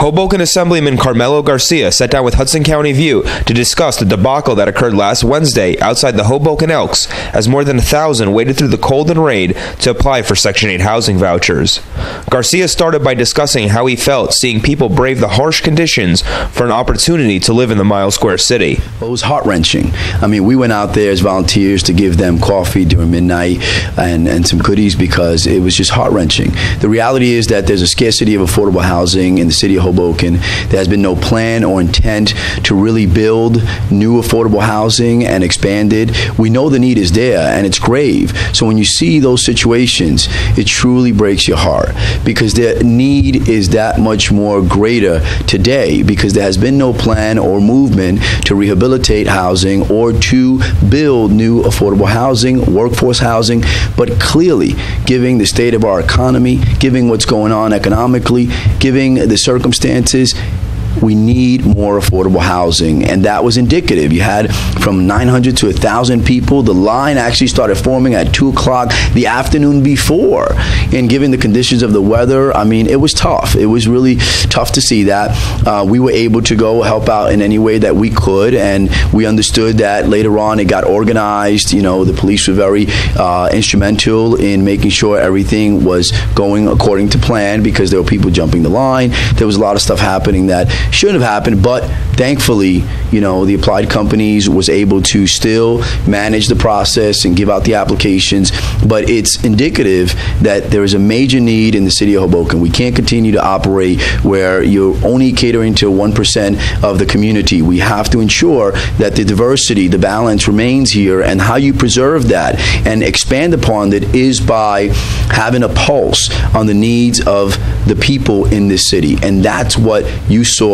Hoboken Assemblyman Carmelo Garcia sat down with Hudson County View to discuss the debacle that occurred last Wednesday outside the Hoboken Elks as more than 1,000 waded through the cold and rain to apply for Section 8 housing vouchers. Garcia started by discussing how he felt seeing people brave the harsh conditions for an opportunity to live in the mile-square city. Well, it was heart-wrenching. I mean, we went out there as volunteers to give them coffee during midnight and some goodies because it was just heart-wrenching. The reality is that there's a scarcity of affordable housing in the city of Hoboken. There has been no plan or intent to really build new affordable housing and expand it. We know the need is there and it's grave. So when you see those situations, it truly breaks your heart because the need is that much more greater today because there has been no plan or movement to rehabilitate housing or to build new affordable housing, workforce housing, but clearly giving the state of our economy, giving what's going on economically, giving the circumstances, we need more affordable housing, and that was indicative. You had from 900 to 1,000 people. The line actually started forming at 2 o'clock the afternoon before, and given the conditions of the weather, I mean, it was tough. It was really tough to see that. We were able to go help out in any way that we could, and we understood that later on it got organized. You know, the police were very instrumental in making sure everything was going according to plan because there were people jumping the line. There was a lot of stuff happening that shouldn't have happened, but thankfully, you know, the applied companies was able to still manage the process and give out the applications, but it's indicative that there is a major need in the city of Hoboken. We can't continue to operate where you're only catering to 1% of the community. We have to ensure that the diversity, the balance remains here, and how you preserve that and expand upon it is by having a pulse on the needs of the people in this city, and that's what you saw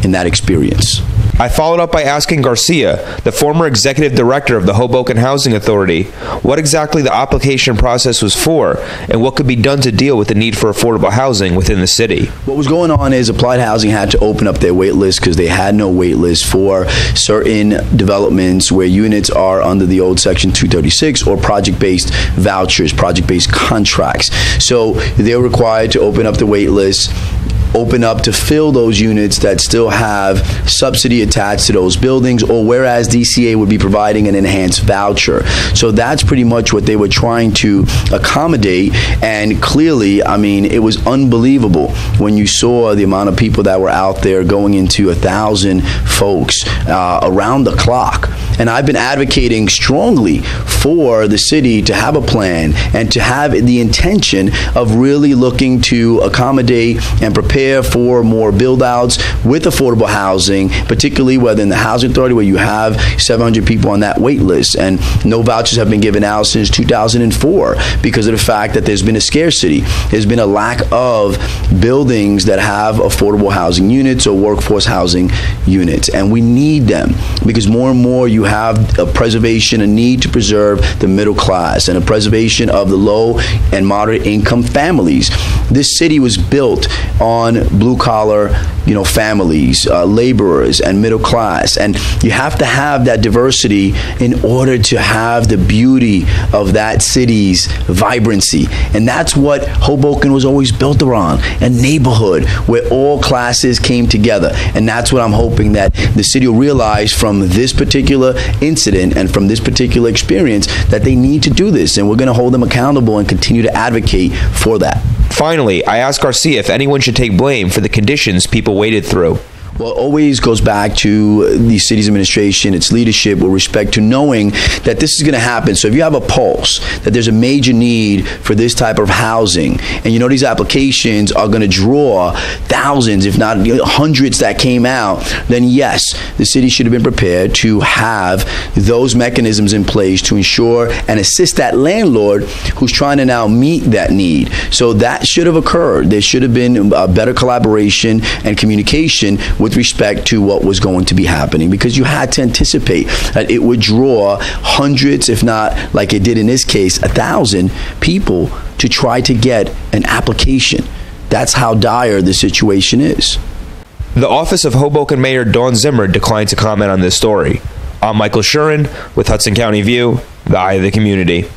in that experience. I followed up by asking Garcia, the former executive director of the Hoboken Housing Authority, what exactly the application process was for and what could be done to deal with the need for affordable housing within the city. What was going on is Applied Housing had to open up their wait list because they had no wait list for certain developments where units are under the old Section 236 or project-based vouchers, project-based contracts. So they're required to open up the wait list, open up to fill those units that still have subsidy attached to those buildings, or whereas DCA would be providing an enhanced voucher. So that's pretty much what they were trying to accommodate, and clearly, I mean, it was unbelievable when you saw the amount of people that were out there going into 1,000 folks around the clock. And I've been advocating strongly for the city to have a plan and to have the intention of really looking to accommodate and prepare for more build-outs with affordable housing, particularly whether in the Housing Authority where you have 700 people on that wait list, and no vouchers have been given out since 2004 because of the fact that there's been a scarcity. There's been a lack of buildings that have affordable housing units or workforce housing units, and we need them because more and more you have a preservation, a need to preserve the middle class and a preservation of the low and moderate income families. This city was built on blue-collar, you know, families, laborers, and middle class, and you have to have that diversity in order to have the beauty of that city's vibrancy, and that's what Hoboken was always built around, a neighborhood where all classes came together, and that's what I'm hoping that the city will realize from this particular incident and from this particular experience that they need to do this, and we're going to hold them accountable and continue to advocate for that. Finally, I asked Garcia if anyone should take blame for the conditions people waded through. Well, it always goes back to the city's administration, its leadership, with respect to knowing that this is going to happen. So if you have a pulse that there's a major need for this type of housing, and you know these applications are going to draw thousands, if not hundreds that came out, then yes, the city should have been prepared to have those mechanisms in place to ensure and assist that landlord who's trying to now meet that need. So that should have occurred. There should have been a better collaboration and communication with respect to what was going to be happening, because you had to anticipate that it would draw hundreds, if not, like it did in this case, 1,000 people to try to get an application. That's how dire the situation is. The office of Hoboken Mayor Dawn Zimmer declined to comment on this story. I'm Michael Shurin with Hudson County View, the eye of the community.